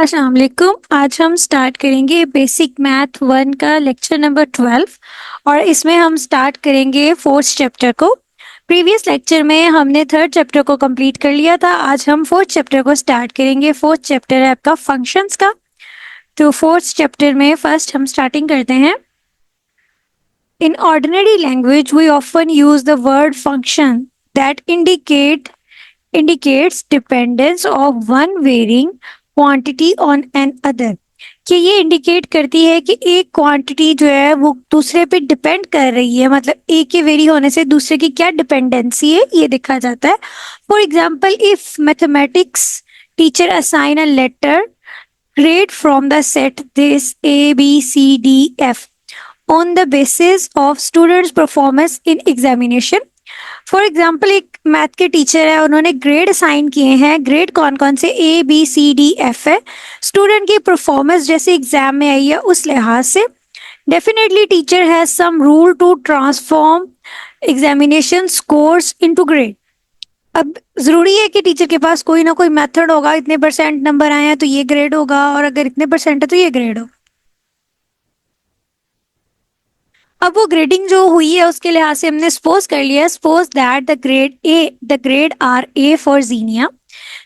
अस्सलाम वालेकुम। आज हम स्टार्ट करेंगे बेसिक मैथ 1 का लेक्चर नंबर 12 और इसमें हम स्टार्ट करेंगे फोर्थ चैप्टर को। प्रीवियस लेक्चर में हमने थर्ड चैप्टर को कंप्लीट कर लिया था। आज हम फोर्थ चैप्टर को स्टार्ट करेंगे। फोर्थ चैप्टर है आपका फंक्शंस का। तो फोर्थ चैप्टर में फर्स्ट हम स्टार्टिंग करते हैं। In ordinary language, we often use the word function that indicates dependence of one varying quantity on an other। कि ये इंडिकेट करती है कि एक क्वांटिटी जो है वो दूसरे पे डिपेंड कर रही है, मतलब एक के वेरी होने से दूसरे की क्या डिपेंडेंसी है ये देखा जाता है। For example, if mathematics teacher assign a letter grade from the set this A, B, C, D, F on the basis of students' performance in examination। For example, एक मैथ के टीचर है, उन्होंने grade assign किए हैं। Grade कौन कौन से A, B, C, D, F है। स्टूडेंट की परफॉर्मेंस जैसे एग्जाम में आई है उस लिहाज से definitely teacher has some rule to transform examination scores into grade. अब जरूरी है कि टीचर के पास कोई ना कोई मेथड होगा। इतने परसेंट नंबर आए हैं तो ये ग्रेड होगा, और अगर इतने परसेंट है तो ये ग्रेड होगा। अब वो ग्रेडिंग जो हुई है उसके लिहाज से हमने सपोज कर लिया, suppose that the grade are A for Zeenia.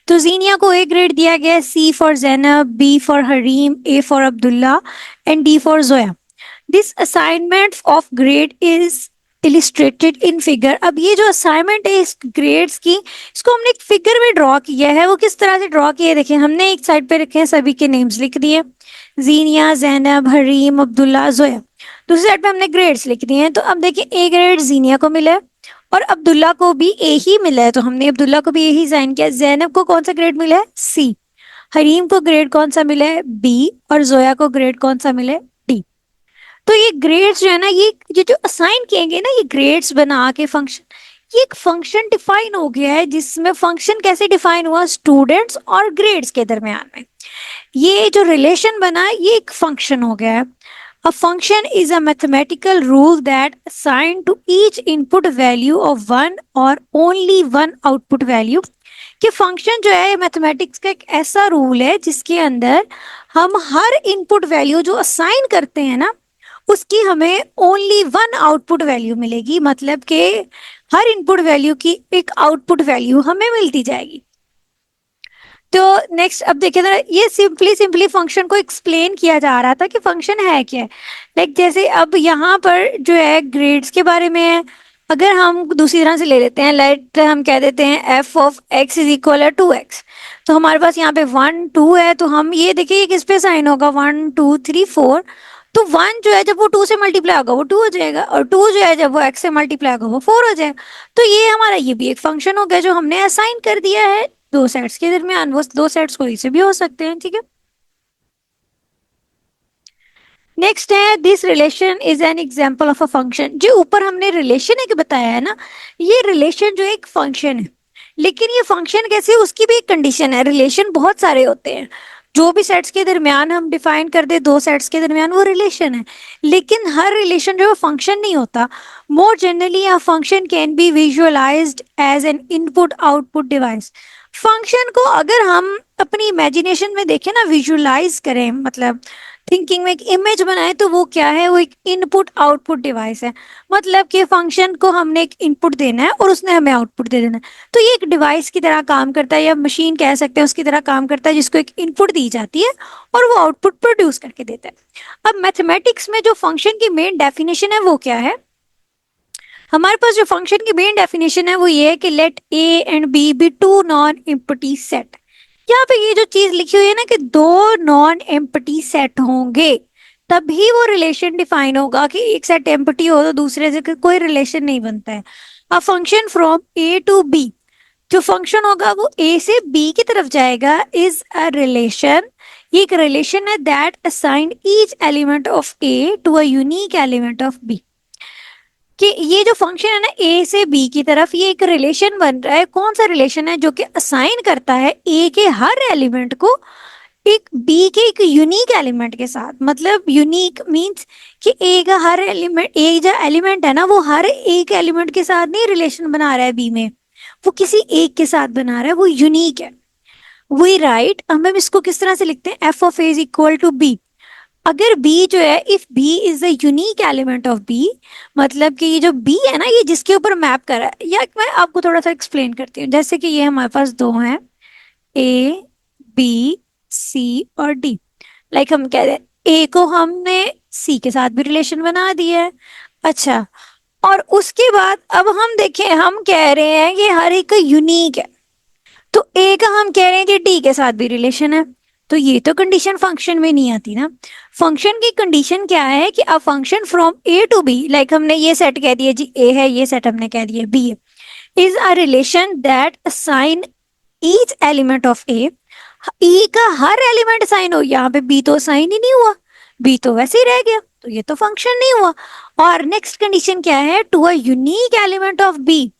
तो जीनिया को ए ग्रेड दिया गया, C for Zainab, B for Hareem, A for Abdullah and D for Zoya. This assignment of grade is illustrated in figure. अब ये जो असाइनमेंट है इस ग्रेड्स की, इसको हमने एक फिगर में ड्रॉ किया है। वो किस तरह से ड्रॉ किया है देखिए, हमने एक साइड पे रखे हैं, सभी के नेम्स लिख दिए, जीनिया, जैनब, हरीम, अब्दुल्ला, जोया। दूसरी साइड पे हमने ग्रेड्स लिख दिए हैं। तो अब देखिए, ए ग्रेड जीनिया को मिला है और अब्दुल्ला को भी ए ही मिला है, तो हमने अब्दुल्ला को भी ए ही साइन किया। जैनब को कौन सा ग्रेड मिला है? सी। हरीम को ग्रेड कौन सा मिला है? बी। और जोया को ग्रेड कौन सा मिला है? डी। तो ये ग्रेड्स जो है ना, ये जो असाइन किए गए ना, ये ग्रेड्स बना के फंक्शन, ये एक फंक्शन डिफाइन हो गया है, जिसमें फंक्शन कैसे डिफाइन हुआ? स्टूडेंट्स और ग्रेड्स के दरमियान में ये जो रिलेशन बना, ये एक फंक्शन हो गया है। A function is a mathematical rule that assign to each input value of one or only one output value। कि फंक्शन जो है मैथमेटिक्स का एक ऐसा रूल है जिसके अंदर हम हर इनपुट वैल्यू जो असाइन करते हैं ना, उसकी हमें ओनली वन आउटपुट वैल्यू मिलेगी। मतलब कि हर इनपुट वैल्यू की एक आउटपुट वैल्यू हमें मिलती जाएगी। तो नेक्स्ट अब देखिए ना, ये सिंपली फंक्शन को एक्सप्लेन किया जा रहा था कि फंक्शन है क्या है। लाइक जैसे अब यहाँ पर जो है ग्रेड्स के बारे में है। अगर हम दूसरी तरह से ले लेते हैं, लेट हम कह देते हैं f of x is equal to 2x। तो हमारे पास यहाँ पे 1 2 है, तो हम ये देखिए ये किस पे साइन होगा? 1 2 3 4। तो 1 जो है जब वो 2 से मल्टीप्लाई होगा वो 2 हो जाएगा, और 2 जो है जब वो x से मल्टीप्लाई होगा वो 4 हो जाएगा। तो ये हमारा ये भी एक फंक्शन हो गया जो हमने असाइन कर दिया है दो सेट्स के दरमियान। वो दो सेट्स कोई से भी हो सकते हैं, ठीक है। नेक्स्ट है, this relation is an example of a function. जो ऊपर हमने रिलेशन एक बताया है ना, ये रिलेशन जो एक फंक्शन है। लेकिन ये फंक्शन कैसे, उसकी भी एक कंडीशन है। रिलेशन बहुत सारे होते हैं, जो भी सेट्स के दरमियान हम डिफाइन कर दे दो सेट्स के दरमियान, वो रिलेशन है। लेकिन हर रिलेशन जो है फंक्शन नहीं होता। More generally a function can be visualized as an input output device. Function को अगर हम अपनी इमेजिनेशन में देखें ना, विजुअलाइज करें, मतलब थिंकिंग में एक इमेज बनाए, तो वो क्या है? वो एक इनपुट आउटपुट डिवाइस है। मतलब कि फंक्शन को हमने एक इनपुट देना है और उसने हमें आउटपुट दे देना है। तो ये एक डिवाइस की तरह काम करता है, या मशीन कह सकते हैं उसकी तरह काम करता है, जिसको एक इनपुट दी जाती है और वो आउटपुट प्रोड्यूस करके देता है। अब मैथमेटिक्स में जो फंक्शन की मेन डेफिनेशन है वो क्या है? हमारे पास जो फंक्शन की मेन डेफिनेशन है वो ये है कि let a and b be two non empty set. यहाँ पे ये जो चीज लिखी हुई है ना कि दो नॉन एम्प्टी सेट होंगे तभी वो रिलेशन डिफाइन होगा। कि एक सेट एम्प्टी हो तो दूसरे से कोई रिलेशन नहीं बनता है। A function from a to b, जो फंक्शन होगा वो ए से बी की तरफ जाएगा, इज अ रिलेशन। ये एक रिलेशन है that assigned each element of a to a unique element of b. कि ये जो फंक्शन है ना ए से बी की तरफ, ये एक रिलेशन बन रहा है। कौन सा रिलेशन है? जो कि असाइन करता है ए के हर एलिमेंट को एक बी के एक यूनिक एलिमेंट के साथ। मतलब यूनिक मींस कि ए का हर एलिमेंट, ए जो एलिमेंट है ना वो हर एक एलिमेंट के साथ नहीं रिलेशन बना रहा है बी में, वो किसी एक के साथ बना रहा है, वो यूनिक है। वी राइट, हम इसको किस तरह से लिखते हैं, f of a is equal to b. अगर b जो है, if b is the unique element of b, मतलब कि ये जो b है ना, ये जिसके ऊपर मैप कर रहा है, या मैं आपको थोड़ा सा एक्सप्लेन करती हूँ। जैसे कि ये हमारे पास दो हैं, a b c और d। लाइक हम कह रहे हैं a को हमने c के साथ भी रिलेशन बना दिया है। अच्छा, और उसके बाद अब हम देखें, हम कह रहे हैं कि हर एक यूनिक है, तो ए का हम कह रहे हैं कि डी के साथ भी रिलेशन है, तो ये तो कंडीशन फंक्शन में नहीं आती ना। फंक्शन की कंडीशन क्या है कि a function from a to b, like हमने ये सेट कह दिया जी ए है, ये सेट हमने कह दिया बी है, is a relation that assign each element of A. E का हर एलिमेंट असाइन हो, यहाँ पे बी तो असाइन ही नहीं हुआ, बी तो वैसे ही रह गया, तो ये तो फंक्शन नहीं हुआ। और नेक्स्ट कंडीशन क्या है, to a unique element of b,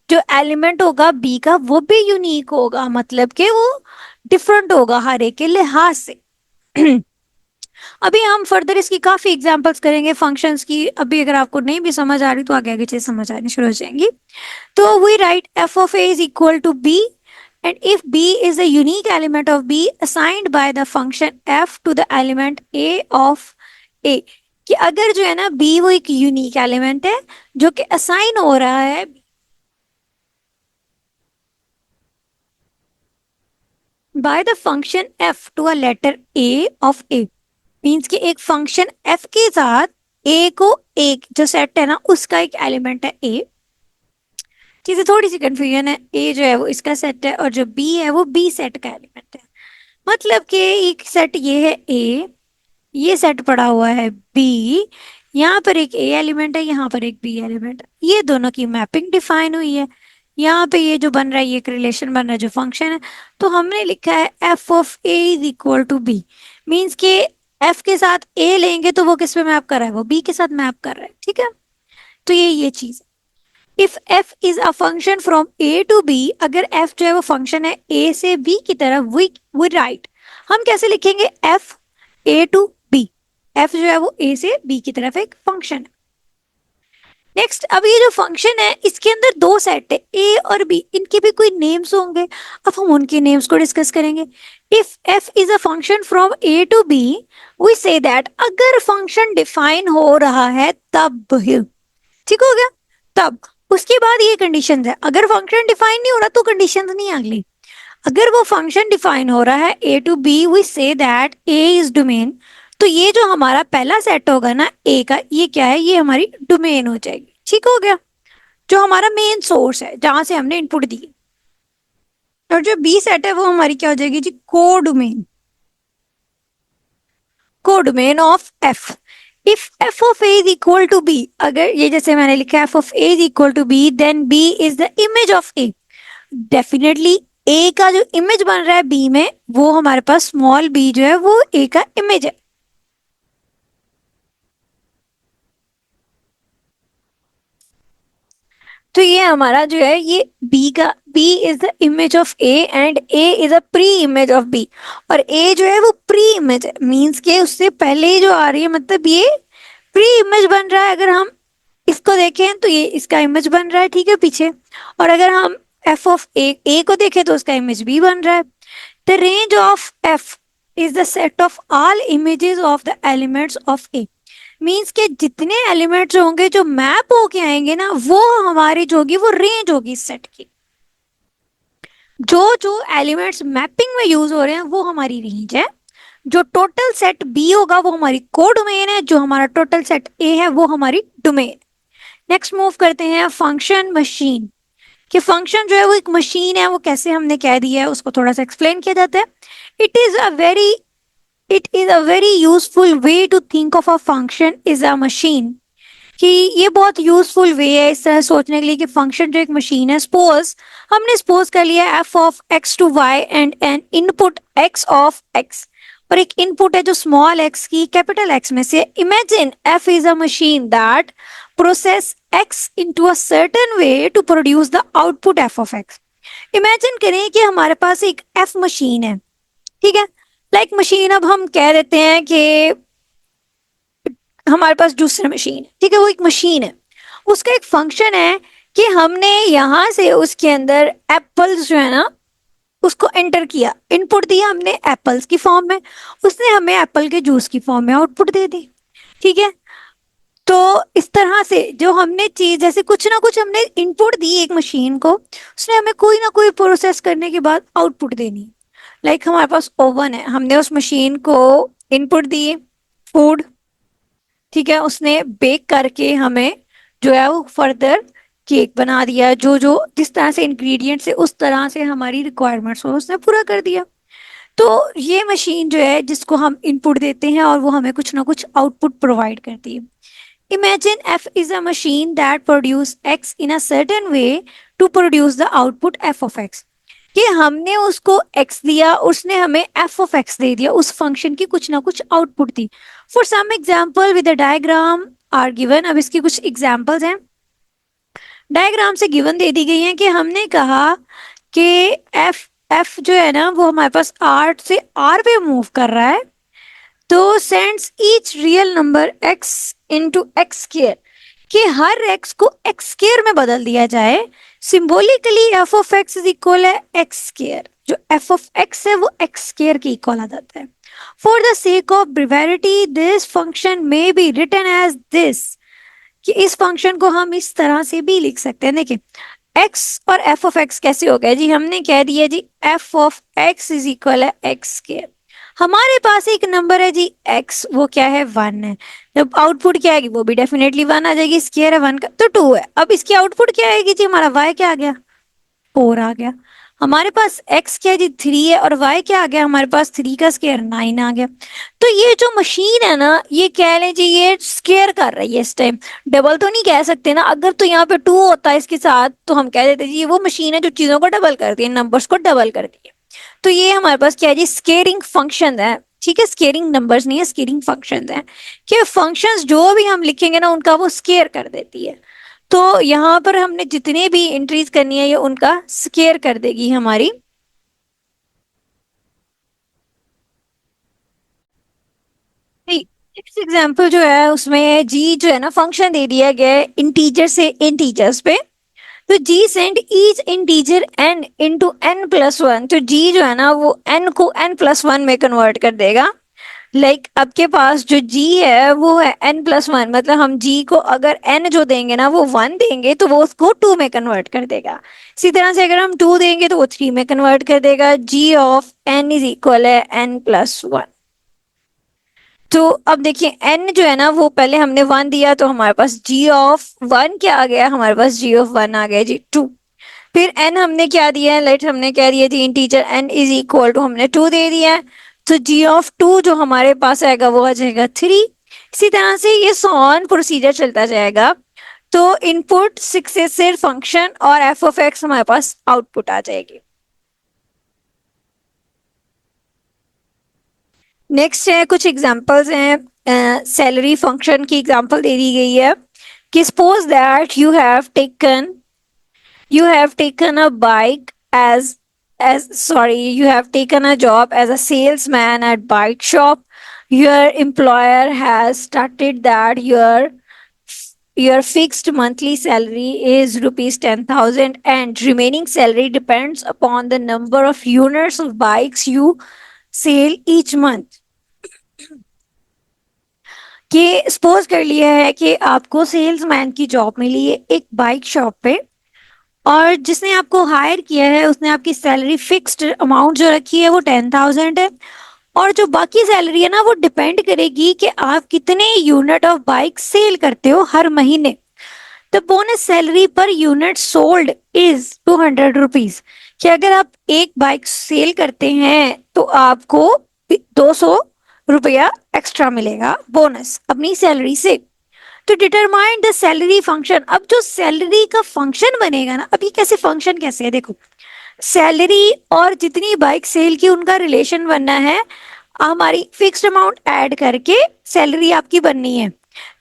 जो एलिमेंट होगा बी का वो भी यूनिक होगा, मतलब कि वो डिफरेंट होगा हर एक के लिहाज से। अभी हम फर्दर इसकी काफी एग्जांपल्स करेंगे फंक्शंस की। अभी अगर आपको नहीं भी समझ आ रही तो आगे आगे चीज समझ आनी शुरू हो जाएंगी। तो we write f of a is equal to b, and if b is a unique element of B assigned by the function f to the element a of A, कि अगर जो है ना बी वो एक यूनिक एलिमेंट है जो कि असाइन हो रहा है by the function f to a letter a of a, means कि एक फंक्शन f के साथ a को एक जो सेट है ना उसका एक एलिमेंट है a। चीजें थोड़ी सी कंफ्यूजन है, a जो है वो इसका सेट है और जो b है वो b सेट का एलिमेंट है। मतलब कि एक सेट ये है a, ये सेट पड़ा हुआ है b, यहाँ पर एक a एलिमेंट है, यहाँ पर एक b एलिमेंट है, ये दोनों की मैपिंग डिफाइन हुई है। यहाँ पे ये जो बन रहा है, ये एक रिलेशन बन रहा है जो फंक्शन है, तो हमने लिखा है f of a is equal to b, means के एफ के साथ ए लेंगे तो वो किस पे मैप कर रहा है, वो बी के साथ मैप कर रहा है, ठीक है। तो ये चीज, if f is a function from a to b, अगर एफ जो है वो फंक्शन है ए से बी की तरफ, वी राइट, हम कैसे लिखेंगे, f a to b, f जो है वो ए से बी की तरफ एक फंक्शन है। नेक्स्ट, अब ये जो फंक्शन है इसके अंदर दो सेट है ए और बी, इनके भी कोई नेम्स होंगे, अब हम उनके नेम्स को डिस्कस करेंगे। If f is a function from a to B, we say that अगर फंक्शन डिफाइन हो रहा है तब, ठीक हो गया, तब उसके बाद ये कंडीशन है, अगर फंक्शन डिफाइन नहीं हो रहा तो कंडीशन नहीं अगली। अगर वो फंक्शन डिफाइन हो रहा है A to B, we say that A is domain, तो ये जो हमारा पहला सेट होगा ना ए का, ये क्या है, ये हमारी डोमेन हो जाएगी, ठीक हो गया, जो हमारा मेन सोर्स है जहां से हमने इनपुट दी। और जो बी सेट है वो हमारी क्या हो जाएगी जी, codomain, codomain of f. If f of a is equal to b, अगर ये जैसे मैंने लिखा f of a is equal to b, then b is the image of a. Definitely a का जो इमेज बन रहा है बी में, वो हमारे पास स्मॉल बी जो है वो ए का इमेज है। तो ये हमारा जो है ये b का, b is the image of a and a is a pre image of b, और a जो है वो प्री इमेज है, मीन्स के उससे पहले ही जो आ रही है, मतलब ये प्री इमेज बन रहा है। अगर हम इसको देखें तो ये इसका इमेज बन रहा है, ठीक है, पीछे। और अगर हम f ऑफ a को देखें तो उसका इमेज b बन रहा है। The range of f is the set of all images of the elements of a, means के जितने एलिमेंट्स होंगे जो मैप होके आएंगे ना, वो हमारी जो होगी वो रेंज होगी इस सेट की। जो जो एलिमेंट्स मैपिंग में यूज हो रहे हैं वो हमारी रेंज है, जो टोटल सेट बी होगा वो हमारी कोडोमेन है, जो हमारा टोटल सेट ए है वो हमारी डोमेन। नेक्स्ट मूव करते हैं फंक्शन मशीन, कि फंक्शन जो है वो एक मशीन है, वो कैसे हमने कह दिया है उसको थोड़ा सा एक्सप्लेन किया जाता है। It is a very It is a very useful way to think of a function is a machine, कि ये बहुत यूजफुल वे है इस तरह सोचने के लिए कि फंक्शन जो एक मशीन है। सपोज हमने सपोज कर लिया f of x to y and an input x of x, और एक इनपुट है जो स्मॉल एक्स की कैपिटल एक्स में से। Imagine f is a machine that process x into a certain way to produce the output f of x. Imagine करें कि हमारे पास एक एफ मशीन है, ठीक है, लाइक मशीन, अब हम कह देते हैं कि हमारे पास जूसर मशीन है, ठीक है, वो एक मशीन है, उसका एक फंक्शन है कि हमने यहां से उसके अंदर एप्पल्स जो है ना उसको एंटर किया, इनपुट दिया हमने एप्पल्स की फॉर्म में, उसने हमें एप्पल के जूस की फॉर्म में आउटपुट दे दी। ठीक है, तो इस तरह से जो हमने चीज, जैसे कुछ ना कुछ हमने इनपुट दी एक मशीन को, उसने हमें कोई ना कोई प्रोसेस करने के बाद आउटपुट देनी। लाइक हमारे पास ओवन है, हमने उस मशीन को इनपुट दिए फूड, ठीक है, उसने बेक करके हमें जो है वो फर्दर केक बना दिया, जो जो जिस तरह से इंग्रेडिएंट्स है उस तरह से हमारी रिक्वायरमेंट्स हो उसने पूरा कर दिया। तो ये मशीन जो है जिसको हम इनपुट देते हैं और वो हमें कुछ ना कुछ आउटपुट प्रोवाइड करती है। Imagine F is a machine that produce X in a certain way to produce the output F of X. कि हमने उसको X दिया, उसने हमें F of X दे दिया, उस फंक्शन की कुछ ना कुछ output the. For some example with a diagram are given, अब इसकी कुछ एग्जाम्पल्स हैं। डायग्राम से गिवन दे दी गई है कि हमने कहा कि F जो है ना वो हमारे पास R से R पे मूव कर रहा है, तो sends each real number x into x square, कि हर x को x स्केयर में बदल दिया जाए। Symbolically f of x is equal है x स्केयर, जो f ऑफ x है वो x स्केयर के इक्वल आ जाता है। For the sake of brevity this function may be written as this, कि इस फंक्शन को हम इस तरह से भी लिख सकते हैं। देखिए x और f ऑफ x कैसे हो गया जी, हमने कह दिया जी f of x is equal है x स्केयर। हमारे पास एक नंबर है जी x, वो क्या है 1 है, जब आउटपुट क्या आएगी वो भी डेफिनेटली 1 आ जाएगी, स्केयर है 1 का तो 2 है। अब इसकी आउटपुट क्या आएगी जी, हमारा y क्या आ गया 4 आ गया। हमारे पास x क्या है जी 3 है, और y क्या आ गया हमारे पास 3 का स्केयर 9 आ गया। तो ये जो मशीन है ना, ये कह लें जी ये स्केयर कर रही है इस टाइम, डबल तो नहीं कह सकते ना, अगर तो यहाँ पे 2 होता है इसके साथ तो हम कह देते जी ये वो मशीन है जो चीजों को डबल करती है, नंबर्स को डबल करती है। तो ये हमारे पास क्या है जी स्केयरिंग फंक्शन है, ठीक है, स्केयरिंग नंबर्स नहीं है, स्केयरिंग फंक्शंस है, कि फंक्शंस जो भी हम लिखेंगे ना उनका वो स्केयर कर देती है। तो यहाँ पर हमने जितने भी एंट्रीज करनी है ये उनका स्केयर कर देगी हमारी। नेक्स्ट एग्जाम्पल जो है उसमें जी जो है ना फंक्शन दे दिया गया है इंटीजर से इंटीजर्स पे, तो g send each integer n into n plus 1, तो g जो है ना वो n को n प्लस 1 में कन्वर्ट कर देगा। लाइक आपके पास जो g है वो है n प्लस 1, मतलब हम g को अगर n जो देंगे ना वो 1 देंगे तो वो उसको 2 में कन्वर्ट कर देगा। इसी तरह से अगर हम 2 देंगे तो वो 3 में कन्वर्ट कर देगा। g of n is equal है n प्लस 1। तो अब देखिए n जो है ना वो पहले हमने 1 दिया तो हमारे पास g ऑफ 1 क्या आ गया, हमारे पास g ऑफ 1 आ गया जी 2। फिर n हमने क्या दिया है, लेट हमने कह दिया जी integer n is equal to हमने 2 दे दिया है, तो g ऑफ 2 जो हमारे पास आएगा वो आ जाएगा 3। इसी तरह से ये सॉन प्रोसीजर चलता जाएगा। तो इनपुट सक्सेसिव फंक्शन और f ऑफ x हमारे पास आउटपुट आ जाएगी। नेक्स्ट है कुछ एग्जांपल्स हैं, सैलरी फंक्शन की एग्जांपल दे दी गई है कि suppose that you have taken a bike you have taken a job as a salesman at bike shop. Your employer has started that your fixed monthly salary is rupees 10,000 and remaining salary depends upon the number of units of bikes you sell each month. कि suppose कर लिया है कि आपको salesman की job मिली है एक bike shop पे, और जिसने आपको हायर किया है उसने आपकी सैलरी फिक्स्ड अमाउंट जो रखी है वो 10,000 है, और जो बाकी सैलरी है ना वो डिपेंड करेगी कि आप कितने यूनिट ऑफ बाइक सेल करते हो हर महीने। The bonus salary per unit sold is 200 rupees, कि अगर आप एक बाइक सेल करते हैं तो आपको 200 रुपया एक्स्ट्रा मिलेगा बोनस अपनी सैलरी से। तो डिटरमाइन द सैलरी फंक्शन, अब जो सैलरी का फंक्शन बनेगा ना, अब ये कैसे फंक्शन कैसे है, देखो सैलरी और जितनी बाइक सेल की उनका रिलेशन बनना है, हमारी फिक्स्ड अमाउंट ऐड करके सैलरी आपकी बननी है।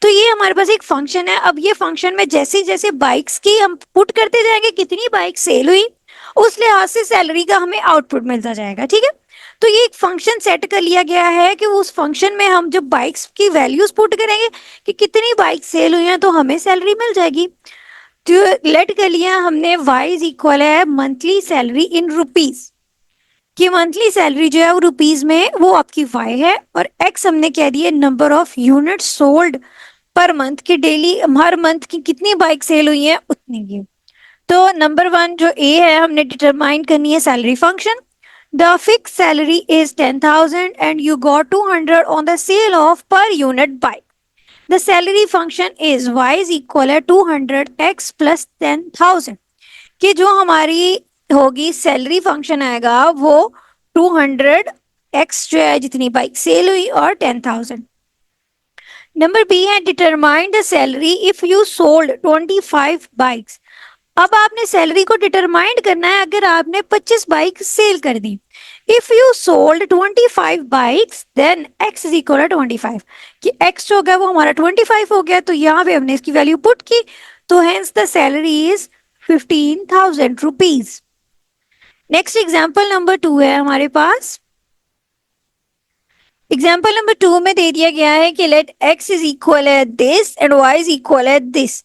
तो ये हमारे पास एक फंक्शन है। अब ये फंक्शन में जैसे जैसे बाइक्स की हम पुट करते जाएंगे कितनी बाइक सेल हुई उस लिहाज से सैलरी का हमें आउटपुट मिलता जाएगा, ठीक है। तो ये एक फंक्शन सेट कर लिया गया है कि उस फंक्शन में हम जब बाइक्स की वैल्यूज पुट करेंगे कि कितनी बाइक सेल हुई हैं तो हमें सैलरी मिल जाएगी। तो लेट कर लिया हमने y इज इक्वल है मंथली सैलरी इन रुपीज, कि मंथली सैलरी जो है वो रुपीज में वो आपकी वाई है, और एक्स हमने कह दिया number of unit sold per month की, डेली हर मंथ की कितनी बाइक सेल हुई है उतनी की। तो नंबर वन जो ए है हमने डिटरमाइन करनी है salary function. The fix salary is 10,000 and you got 200 on the sale of per unit bike. The salary function is y is equal है 200x प्लस 10,000, कि जो हमारी होगी सैलरी फंक्शन आएगा वो 200x जो है जितनी बाइक सेल हुई और 10,000। नंबर बी है determine the salary if you sold 25 bikes. अब आपने सैलरी को डिटरमाइन करना है अगर आपने 25 बाइक सेल कर दी। If you sold 25 bikes then x is equal 25, कि x जो होगा वो हमारा 25 हो गया, तो यहाँ पे हमने इसकी वैल्यू पुट की, तो hence the salary is 15,000 rupees. Next example number 2 है हमारे पास। एग्जाम्पल नंबर 2 में दे दिया गया है कि लेट x इज इक्वल है this and y is equal है दिस।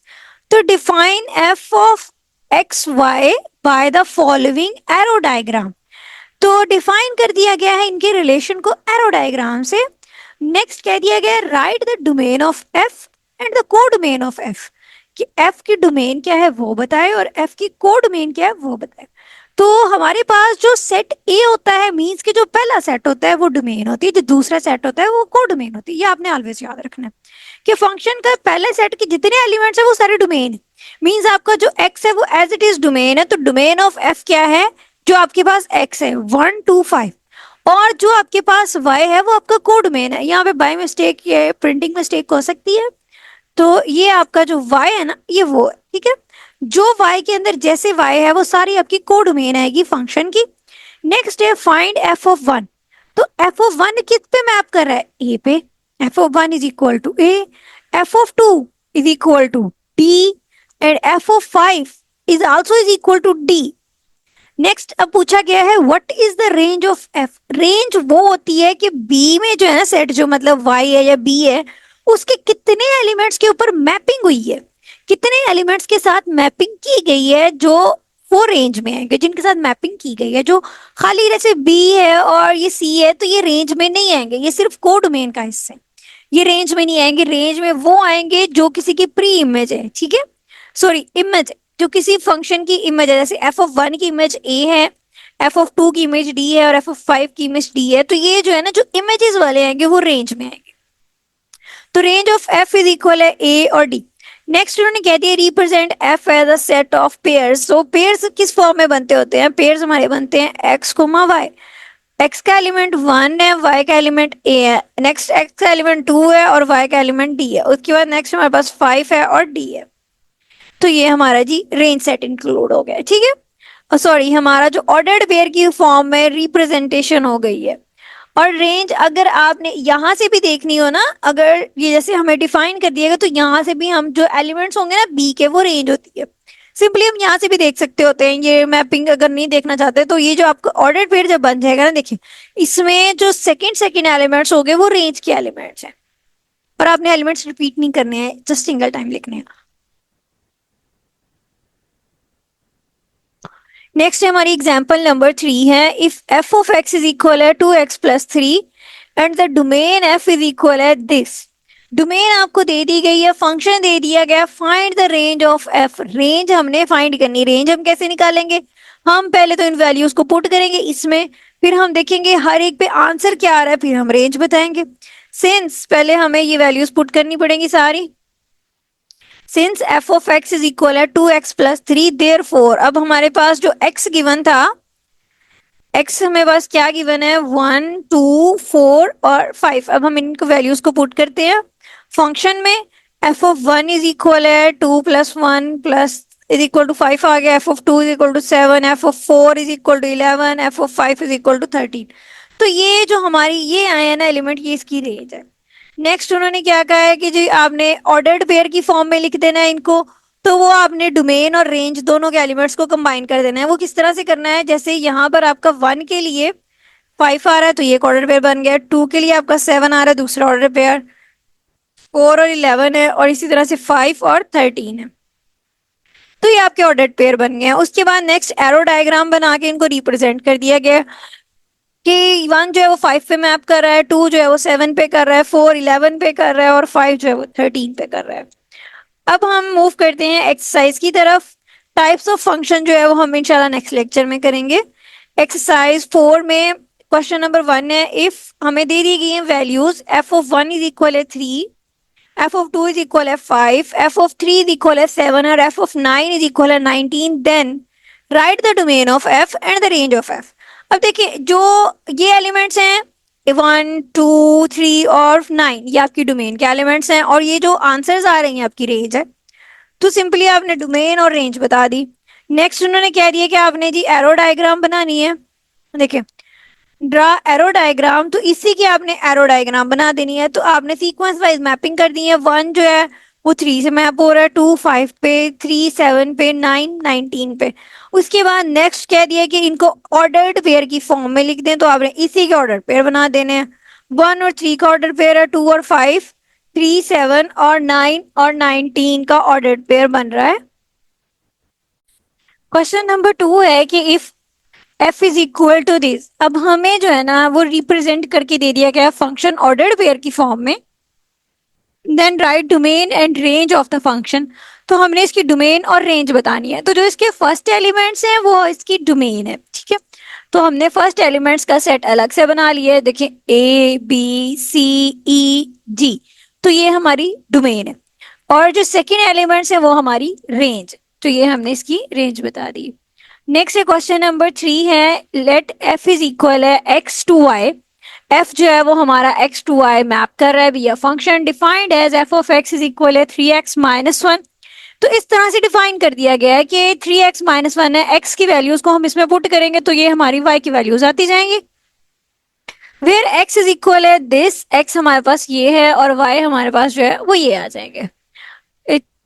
तो define f of x y by the following arrow diagram. तो डिफाइन कर दिया गया है इनके रिलेशन को एरो डायग्राम से। नेक्स्ट कह दिया गया है right the domain of f and the codomain of F, कि एफ की डोमेन क्या है वो बताए और एफ की कोडोमेन क्या है वो बताए। तो हमारे पास जो सेट ए होता है मींस कि जो पहला सेट होता है वो डोमेन होती है, जो दूसरा सेट होता है वो कोडोमेन होती है। ये आपने ऑलवेज याद रखना है कि फंक्शन का पहले सेट के जितने एलिमेंट्स है वो सारे डोमेन है। मींस आपका जो एक्स है वो एज इट इज डोमेन है, तो डोमेन ऑफ एफ क्या है, जो आपके पास एक्स है 1 2 5, और जो आपके पास वाई है वो आपका कोडोमेन है। यहाँ पे बाय मिस्टेक ये प्रिंटिंग मिस्टेक हो सकती है, तो ये आपका जो y है ना ये वो है, ठीक है। जो y के अंदर जैसे y है वो सारी आपकी कोडोमेन आएगी फंक्शन की। नेक्स्ट है फाइंड f ऑफ 1। तो f ऑफ 1 किस पे मैप कर रहा है, a पे। f of 1 is equal to a, f of 2 is equal to d and f of 5 is also is equal to d। Next अब पूछा गया है what is the range of f। Range वो होती है कि b में जो है ना सेट जो मतलब y है या b है उसके कितने एलिमेंट्स के ऊपर मैपिंग हुई है, कितने एलिमेंट्स के साथ मैपिंग की गई है जो वो रेंज में आएंगे, जिनके साथ मैपिंग की गई है। जो खाली जैसे बी है और ये सी है तो ये रेंज में नहीं आएंगे, ये सिर्फ कोडोमेन का हिस्सा है, ये रेंज में नहीं आएंगे। रेंज में वो आएंगे जो किसी की प्री इमेज है, ठीक है, सॉरी इमेज, जो किसी फंक्शन की इमेज है। जैसे एफ ऑफ 1 की इमेज ए है, एफ ऑफ 2 की इमेज डी है और एफ ऑफ 5 की इमेज डी है, तो ये जो है ना जो इमेजेस वाले आएंगे वो रेंज में आएंगे। तो range of f is equal है ए और डी। नेक्स्ट उन्होंने कह दिया represent f as a set of pairs. So pairs किस फॉर्म में बनते होते हैं, पेयर्स हमारे बनते हैं एक्स कोमा वाई। एक्स का एलिमेंट 1 है, वाई का एलिमेंट ए है, नेक्स्ट एक्स का एलिमेंट 2 है और वाई का एलिमेंट डी है, उसके बाद नेक्स्ट हमारे पास 5 है और डी है। तो ये हमारा जी रेंज सेट इंक्लूड हो गया, ठीक है। सॉरी हमारा जो ऑर्डर्ड पेयर की फॉर्म में रिप्रेजेंटेशन हो गई है। और रेंज अगर आपने यहां से भी देखनी हो ना, अगर ये जैसे हमें डिफाइन कर दिएगा तो यहाँ से भी हम जो एलिमेंट्स होंगे ना बी के वो रेंज होती है। सिंपली हम यहाँ से भी देख सकते होते हैं, ये मैपिंग अगर नहीं देखना चाहते तो ये जो आपका ऑर्डर पेयर जब बन जाएगा ना, देखिए इसमें जो सेकंड एलिमेंट्स हो गए वो रेंज के एलिमेंट्स हैं, और आपने एलिमेंट्स रिपीट नहीं करने हैं, जस्ट सिंगल टाइम लिखने हैं। नेक्स्ट हमारी एग्जाम्पल नंबर 3 है। If f of x is equal है 2x plus 3 and the domain F is equal है दिस। डोमेन आपको दे दी गई है, फंक्शन दे दिया गया, find the range of F. Range हमने फाइंड करनी। रेंज हम कैसे निकालेंगे, हम पहले तो इन वैल्यूज को पुट करेंगे इसमें, फिर हम देखेंगे हर एक पे आंसर क्या आ रहा है, फिर हम रेंज बताएंगे। सिंस पहले हमें ये वैल्यूज पुट करनी पड़ेंगी सारी। Since F of x is equal है 2x प्लस 3, देयरफॉर अब हमारे पास जो x गिवन था, x हमें बस क्या गिवन है 1 2 4 और 5। अब हम इनको वैल्यूज को पुट करते हैं फंक्शन में। एफ ऑफ 1 इज इक्वल है 2 plus 1 plus is equal to 5 आ गया, f of 2 is equal to 7, f of 4 is equal to 11, f of 5 is equal to 13। तो ये जो हमारी ये आए हैं ना एलिमेंट, ये इसकी रेंज है। नेक्स्ट उन्होंने क्या कहा है कि जी आपने ऑर्डर्ड पेयर की फॉर्म में लिख देना है इनको, तो वो आपने डोमेन और रेंज दोनों के एलिमेंट्स को कंबाइन कर देना है। वो किस तरह से करना है, जैसे यहाँ पर आपका 1 के लिए 5 आ रहा है तो ये एक ऑर्डर पेयर बन गया, 2 के लिए आपका 7 आ रहा है दूसरा ऑर्डर पेयर, 4 और 11 है, और इसी तरह से 5 और 13 है, तो ये आपके ऑर्डर्ड पेयर बन गए हैं। उसके बाद नेक्स्ट एरो डायग्राम बना के इनको रिप्रेजेंट कर दिया गया। कि 1 जो है वो 5 पे मैप कर रहा है, 2 जो है वो 7 पे कर रहा है, 4 11 पे कर रहा है और 5 जो है वो 13 पे कर रहा है। अब हम मूव करते हैं एक्सरसाइज की तरफ। टाइप्स ऑफ फंक्शन जो है वो हम इंशाल्लाह नेक्स्ट लेक्चर में करेंगे। एक्सरसाइज 4 में क्वेश्चन नंबर 1 है, इफ हमें दे दी गई है values F of 1 is equal है 3, एफ ऑफ 2 इज इक्वल है 5, एफ ऑफ 3 इज इक्वल है 7 और एफ ऑफ 9 इज इक्वल है 19, then write the domain of f and the range of f. अब देखिए जो ये एलिमेंट्स हैं 1 2 3 और 9, ये आपकी डोमेन के एलिमेंट्स हैं और ये जो आंसर्स आ रही हैं आपकी रेंज है। तो सिंपली आपने डोमेन और रेंज बता दी। नेक्स्ट उन्होंने कह दिया कि आपने जी एरो डायग्राम बनानी है। देखिए ड्रा एरो डायग्राम, तो इसी की आपने एरो डायग्राम बना देनी है। तो आपने सीक्वेंस वाइज मैपिंग कर दी है। 1 जो है वो 3 से मैप हो रहा है, 2 5 पे, 3 7 पे, 9 19 पे। उसके बाद नेक्स्ट कह दिया कि इनको ऑर्डर्ड पेयर की फॉर्म में लिख दें, तो आपने इसी के ऑर्डर पेयर बना देने हैं। 1 और 3 का ऑर्डर पेयर है, 2 और 5, 3 7 और 9 और 19 का ऑर्डर्ड पेयर बन रहा है। क्वेश्चन नंबर 2 है कि if f is equal to this, अब हमें जो है ना वो रिप्रेजेंट करके दे दिया गया फंक्शन ऑर्डर्ड पेयर की फॉर्म में, then write domain and range of the function. तो हमने इसकी डोमेन और रेंज बतानी है। तो जो इसके फर्स्ट एलिमेंट्स हैं वो इसकी डोमेन है, ठीक है। तो हमने फर्स्ट एलिमेंट्स का सेट अलग से बना लिया है। देखिए ए बी सी ई जी, तो ये हमारी डोमेन है। और जो सेकेंड एलिमेंट्स है वो हमारी रेंज, तो ये हमने इसकी रेंज बता दी। नेक्स्ट है क्वेश्चन नंबर 3 है, लेट एफ इज इक्वल है एक्स टू वाई। एफ जो है वो हमारा एक्स टू वाई मैप कर रहा है via function defined as f of x is equal है 3x माइनस 1। तो इस तरह से डिफाइन कर दिया गया है कि 3x माइनस 1 है, एक्स की वैल्यूज को हम इसमें पुट करेंगे तो ये हमारी वाई की वैल्यूज आती जाएंगी। वेयर एक्स इज इक्वल है दिस, एक्स हमारे पास ये है और वाई हमारे पास जो है वो ये आ जाएंगे।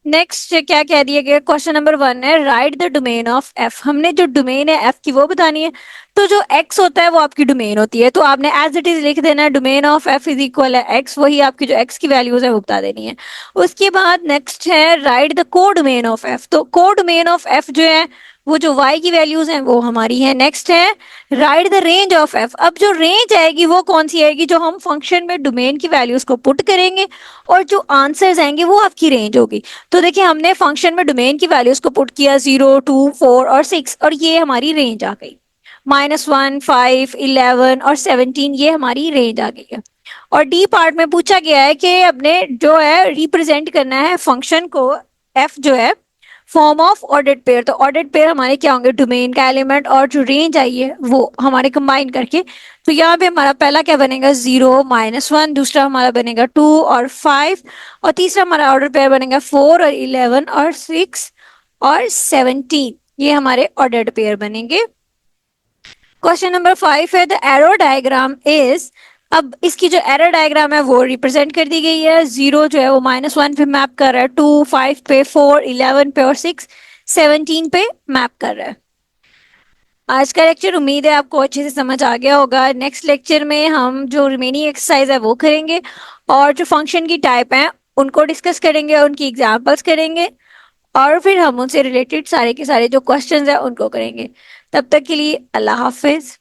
नेक्स्ट क्या कह दिया गया, क्वेश्चन नंबर 1 है, right the domain of F. हमने जो डोमेन है एफ की वो बतानी है। तो जो एक्स होता है वो आपकी डोमेन होती है, तो आपने एज इट इज लिख देना है domain of f is equal है एक्स, वही आपकी जो एक्स की वैल्यूज है वो बता देनी है। उसके बाद नेक्स्ट है राइट द को डोमेन ऑफ एफ। तो को डोमेन ऑफ एफ जो है वो जो y की वैल्यूज हैं वो हमारी है। नेक्स्ट है right the range of f। अब जो रेंज आएगी वो कौन सी आएगी, जो हम फंक्शन में डोमेन की वैल्यूज को पुट करेंगे और जो आंसर्स आएंगे वो आपकी रेंज होगी। तो देखिए हमने फंक्शन में डोमेन की वैल्यूज को पुट किया 0 2 4 और 6 और ये हमारी रेंज आ गई। -1 5 11 और 17 ये हमारी रेंज आ गई है। और डी पार्ट में पूछा गया है कि अपने जो है रिप्रेजेंट करना है फंक्शन को f जो है फॉर्म ऑफ ऑर्डर्ड पेयर। तो ऑर्डर्ड पेयर हमारे क्या होंगे, डोमेन का एलिमेंट और जो रेंज आई है वो हमारे कंबाइन करके। तो यहाँ पे हमारा पहला क्या बनेगा 0 -1, दूसरा हमारा बनेगा 2 और 5 और तीसरा हमारा ऑर्डर पेयर बनेगा 4 और 11 और 6 और 17, ये हमारे ऑर्डर्ड पेयर बनेंगे। क्वेश्चन नंबर 5 है द एरो डायग्राम इज। अब इसकी जो एरर डायग्राम है वो रिप्रेजेंट कर दी गई है। 0 जो है वो -1 पे मैप कर रहा है, 2 5 पे, 4 11 पे और 6 17 पे मैप कर रहा है। आज का लेक्चर उम्मीद है आपको अच्छे से समझ आ गया होगा। नेक्स्ट लेक्चर में हम जो रिमेनिंग एक्सरसाइज है वो करेंगे और जो फंक्शन की टाइप है उनको डिस्कस करेंगे, उनकी एग्जाम्पल्स करेंगे और फिर हम उनसे रिलेटेड सारे के सारे जो क्वेश्चंस है उनको करेंगे। तब तक के लिए अल्लाह हाफिज।